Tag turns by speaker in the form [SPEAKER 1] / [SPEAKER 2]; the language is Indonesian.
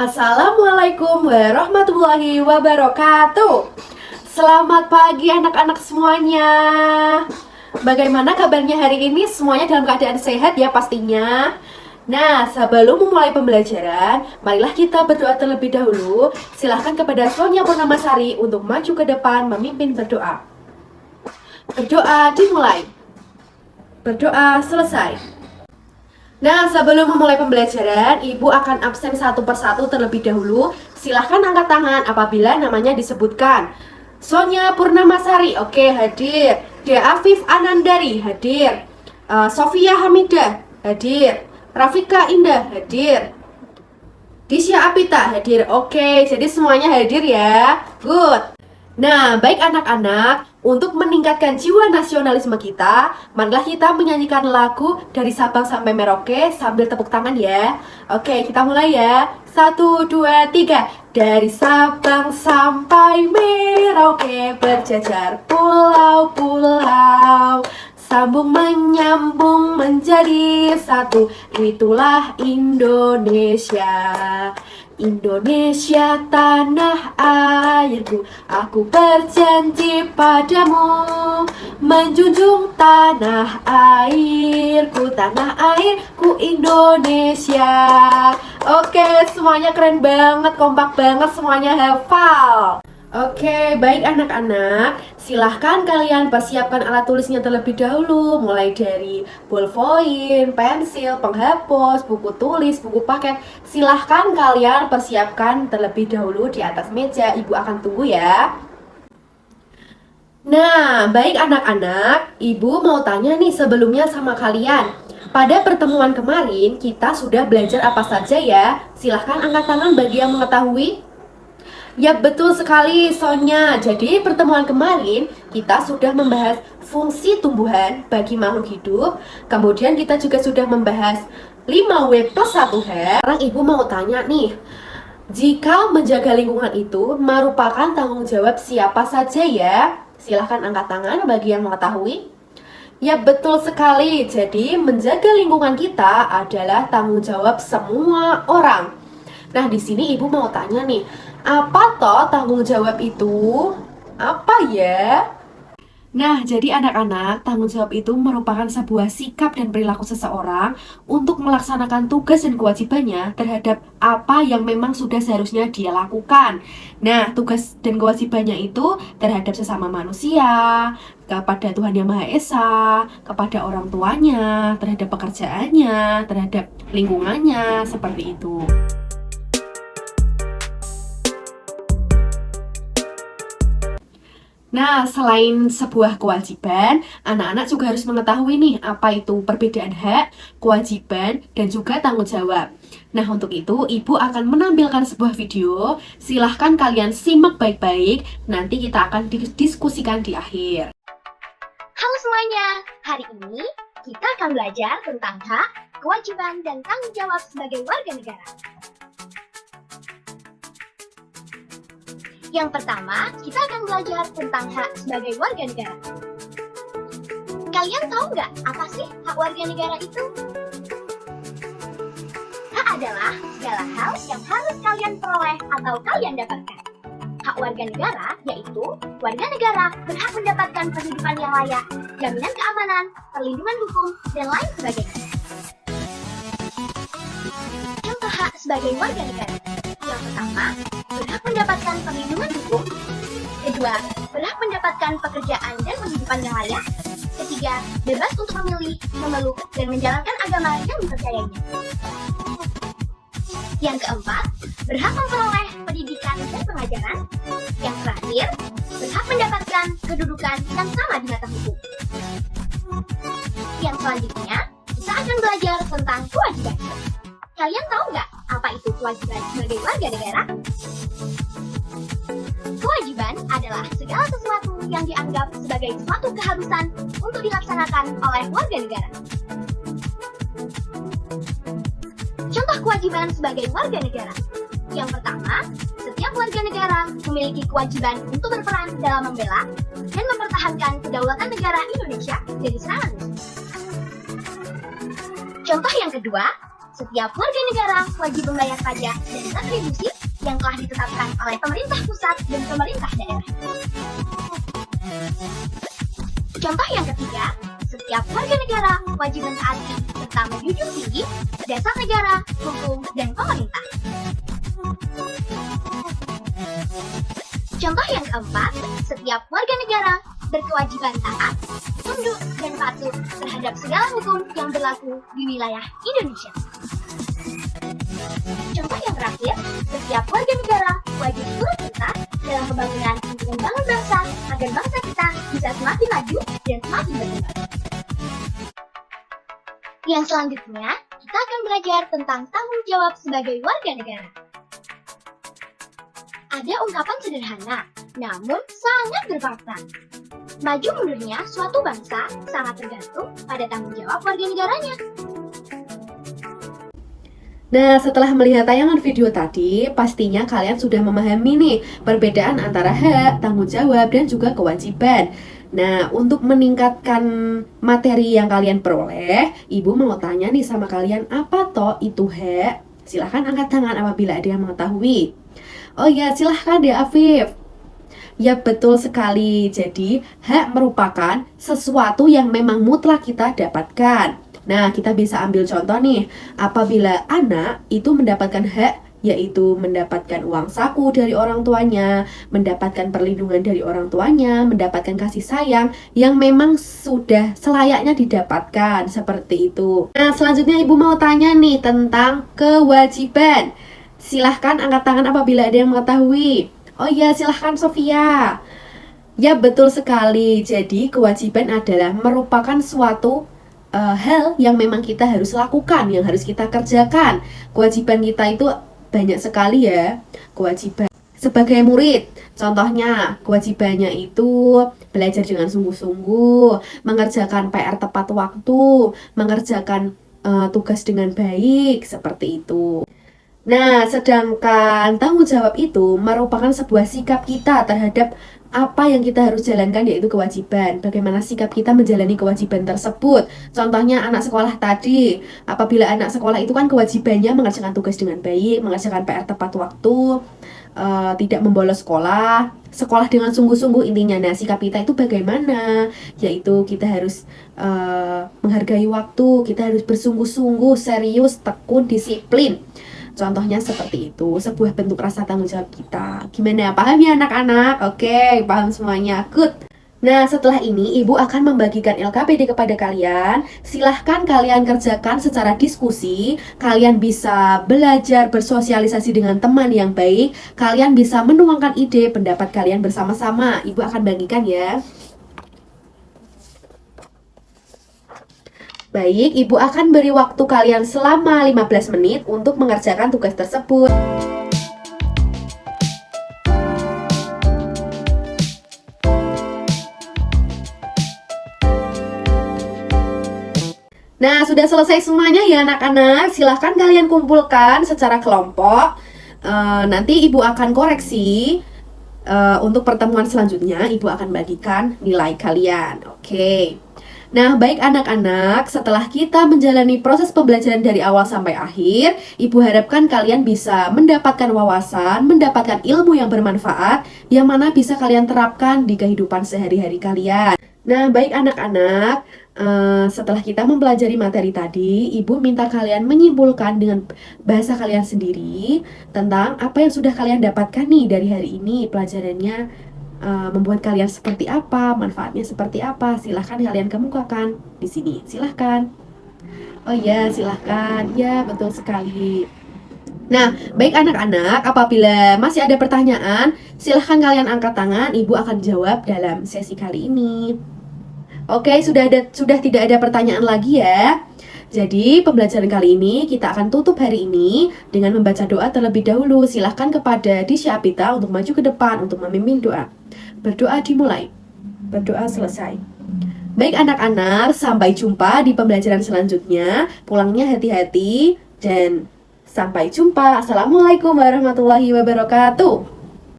[SPEAKER 1] Assalamualaikum warahmatullahi wabarakatuh. Selamat pagi anak-anak semuanya. Bagaimana kabarnya hari ini? Semuanya dalam keadaan sehat ya pastinya. Nah, sebelum memulai pembelajaran, marilah kita berdoa terlebih dahulu. Silahkan kepada Sonia Purnamasari untuk maju ke depan memimpin berdoa. Berdoa dimulai. Berdoa selesai. Nah, sebelum memulai pembelajaran, Ibu akan absen satu persatu terlebih dahulu. Silahkan angkat tangan apabila namanya disebutkan. Sonia Purnamasari, oke, hadir. Dea Afif Anandari, hadir. Sofia Hamidah, hadir. Rafika Indah, hadir. Disya Apita, hadir. Oke, jadi semuanya hadir ya. Good. Nah, baik anak-anak, untuk meningkatkan jiwa nasionalisme kita, marilah kita menyanyikan lagu dari Sabang sampai Merauke sambil tepuk tangan ya. Oke, kita mulai ya. 1, 2, 3. Dari Sabang sampai Merauke berjajar pulau-pulau, sambung menyambung menjadi satu, itulah Indonesia. Indonesia tanah airku, aku berjanji padamu menjunjung tanah airku Indonesia. Oke, semuanya keren banget, kompak banget, semuanya hafal. Oke, baik anak-anak, silahkan kalian persiapkan alat tulisnya terlebih dahulu, mulai dari ballpoint, pensil, penghapus, buku tulis, buku paket. Silahkan kalian persiapkan terlebih dahulu di atas meja, Ibu akan tunggu ya. Nah, baik anak-anak, Ibu mau tanya nih sebelumnya sama kalian. Pada pertemuan kemarin, kita sudah belajar apa saja ya? Silahkan angkat tangan bagi yang mengetahui. Ya, betul sekali Sonya. Jadi pertemuan kemarin kita sudah membahas fungsi tumbuhan bagi makhluk hidup. Kemudian kita juga sudah membahas 5W plus 1H. Sekarang Ibu mau tanya nih, jika menjaga lingkungan itu merupakan tanggung jawab siapa saja ya? Silahkan angkat tangan bagi yang mengetahui. Ya, betul sekali. Jadi menjaga lingkungan kita adalah tanggung jawab semua orang. Nah, di sini Ibu mau tanya nih, apa toh tanggung jawab itu? Apa ya? Nah, jadi anak-anak, tanggung jawab itu merupakan sebuah sikap dan perilaku seseorang untuk melaksanakan tugas dan kewajibannya terhadap apa yang memang sudah seharusnya dia lakukan. Nah, tugas dan kewajibannya itu terhadap sesama manusia, kepada Tuhan Yang Maha Esa, kepada orang tuanya, terhadap pekerjaannya, terhadap lingkungannya, seperti itu. Nah, selain sebuah kewajiban, anak-anak juga harus mengetahui nih apa itu perbedaan hak, kewajiban, dan juga tanggung jawab. Nah, untuk itu Ibu akan menampilkan sebuah video. Silahkan kalian simak baik-baik, nanti kita akan diskusikan di akhir.
[SPEAKER 2] Halo semuanya, hari ini kita akan belajar tentang hak, kewajiban, dan tanggung jawab sebagai warga negara. Yang pertama, kita akan belajar tentang hak sebagai warga negara. Kalian tahu nggak apa sih hak warga negara itu? Hak adalah segala hal yang harus kalian peroleh atau kalian dapatkan. Hak warga negara yaitu warga negara berhak mendapatkan kehidupan yang layak, jaminan keamanan, perlindungan hukum, dan lain sebagainya. Contoh hak sebagai warga negara. Yang pertama, berhak mendapatkan perlindungan hukum. Kedua, berhak mendapatkan pekerjaan dan penghidupan yang layak. Ketiga, bebas untuk memilih, memeluk, dan menjalankan agama yang dipercayainya. Yang keempat, berhak memperoleh pendidikan dan pengajaran. Yang terakhir, berhak mendapatkan kedudukan yang sama di mata hukum. Yang selanjutnya, kita akan belajar tentang kewajiban. Kalian tahu nggak apa itu kewajiban sebagai warga negara? Kewajiban adalah segala sesuatu yang dianggap sebagai suatu keharusan untuk dilaksanakan oleh warga negara. Contoh kewajiban sebagai warga negara. Yang pertama, setiap warga negara memiliki kewajiban untuk berperan dalam membela dan mempertahankan kedaulatan negara Indonesia dari serangan musuh. Contoh yang kedua, setiap warga negara wajib membayar pajak dan kontribusi yang telah ditetapkan oleh pemerintah pusat dan pemerintah daerah. Contoh yang ketiga, setiap warga negara wajib mentaati serta menjunjung tinggi dasar negara, hukum, dan pemerintah. Contoh yang keempat, setiap warga negara berkewajiban taat, tunduk, dan patuh terhadap segala hukum yang berlaku di wilayah Indonesia. Contoh yang terakhir, setiap warga negara wajib turut serta dalam pembangunan untuk membangun bangsa agar bangsa kita bisa semakin maju dan semakin berkembang. Yang selanjutnya, kita akan belajar tentang tanggung jawab sebagai warga negara. Ada ungkapan sederhana, namun sangat bermakna. Maju mundurnya suatu bangsa sangat tergantung pada tanggung jawab warga negaranya.
[SPEAKER 1] Nah, setelah melihat tayangan video tadi, pastinya kalian sudah memahami nih perbedaan antara hak, tanggung jawab, dan juga kewajiban. Nah, untuk meningkatkan materi yang kalian peroleh, Ibu mau tanya nih sama kalian, apa toh itu hak? Silahkan angkat tangan apabila ada yang mengetahui. Oh ya, silahkan deh Afif. Ya betul sekali, jadi hak merupakan sesuatu yang memang mutlak kita dapatkan. Nah, kita bisa ambil contoh nih, apabila anak itu mendapatkan hak, yaitu mendapatkan uang saku dari orang tuanya, mendapatkan perlindungan dari orang tuanya, mendapatkan kasih sayang yang memang sudah selayaknya didapatkan, seperti itu. Nah, selanjutnya Ibu mau tanya nih tentang kewajiban. Silahkan angkat tangan apabila ada yang mengetahui. Oh iya, silahkan Sofia. Ya betul sekali, jadi kewajiban adalah merupakan suatu hal yang memang kita harus lakukan, yang harus kita kerjakan. Kewajiban kita itu banyak sekali ya. Kewajiban sebagai murid, contohnya kewajibannya itu belajar dengan sungguh-sungguh, mengerjakan PR tepat waktu, mengerjakan tugas dengan baik, seperti itu. Nah, sedangkan tanggung jawab itu merupakan sebuah sikap kita terhadap apa yang kita harus jalankan, yaitu kewajiban. Bagaimana sikap kita menjalani kewajiban tersebut. Contohnya anak sekolah tadi, apabila anak sekolah itu kan kewajibannya mengerjakan tugas dengan baik, mengerjakan PR tepat waktu, tidak membolos sekolah, sekolah dengan sungguh-sungguh intinya. Nah, sikap kita itu bagaimana? Yaitu kita harus menghargai waktu, kita harus bersungguh-sungguh, serius, tekun, disiplin. Contohnya seperti itu, sebuah bentuk rasa tanggung jawab kita. Gimana, paham ya anak-anak? Oke, paham semuanya, good. Nah, setelah ini Ibu akan membagikan LKPD kepada kalian. Silahkan kalian kerjakan secara diskusi. Kalian bisa belajar bersosialisasi dengan teman yang baik. Kalian bisa menuangkan ide, pendapat kalian bersama-sama. Ibu akan bagikan ya. Baik, Ibu akan beri waktu kalian selama 15 menit untuk mengerjakan tugas tersebut. Nah, sudah selesai semuanya ya anak-anak. Silahkan kalian kumpulkan secara kelompok. Nanti Ibu akan koreksi. Untuk pertemuan selanjutnya, Ibu akan bagikan nilai kalian. Oke. Nah, baik anak-anak, setelah kita menjalani proses pembelajaran dari awal sampai akhir, Ibu harapkan kalian bisa mendapatkan wawasan, mendapatkan ilmu yang bermanfaat, yang mana bisa kalian terapkan di kehidupan sehari-hari kalian. Nah, baik anak-anak, setelah kita mempelajari materi tadi, Ibu minta kalian menyimpulkan dengan bahasa kalian sendiri tentang apa yang sudah kalian dapatkan nih dari hari ini pelajarannya. Membuat kalian seperti apa, manfaatnya seperti apa, silahkan kalian kemukakan di sini, silahkan. Oh ya, silahkan, ya betul sekali. Nah, baik anak-anak, apabila masih ada pertanyaan, silahkan kalian angkat tangan, Ibu akan jawab dalam sesi kali ini. Oke, sudah tidak ada pertanyaan lagi ya. Jadi, pembelajaran kali ini kita akan tutup hari ini dengan membaca doa terlebih dahulu. Silahkan kepada Disha Apita untuk maju ke depan untuk memimpin doa. Berdoa dimulai. Berdoa selesai. Baik anak-anak, sampai jumpa di pembelajaran selanjutnya. Pulangnya hati-hati dan sampai jumpa. Assalamualaikum warahmatullahi wabarakatuh.